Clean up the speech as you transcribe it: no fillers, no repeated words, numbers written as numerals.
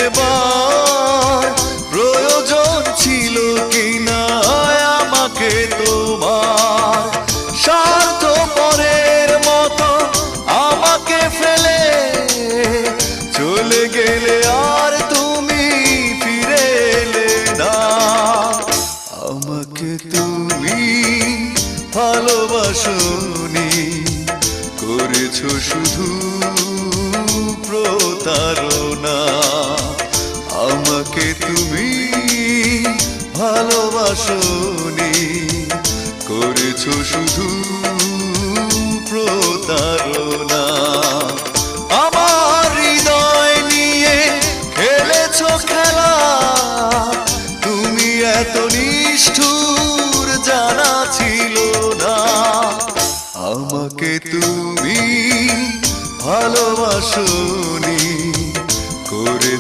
একবার প্রয়োজন ছিল কিনা আমাকে তোমার, স্বার্থপরের মতো আমাকে ফেলে চলে গেলে আর তুমি ফিরে এলে না। আমাকে তুমি ভালোবাসোনি, করেছো শুধু প্রতারণা। আমাকে তুমি ভালোবাসোনি, করেছো শুধু প্রতারণা। আমার হৃদয় নিয়ে খেলেছো খেলা, তুমি এত নিষ্ঠুর জানা ছিল না। আমাকে তুমি ভালোবাসোনি, করেছো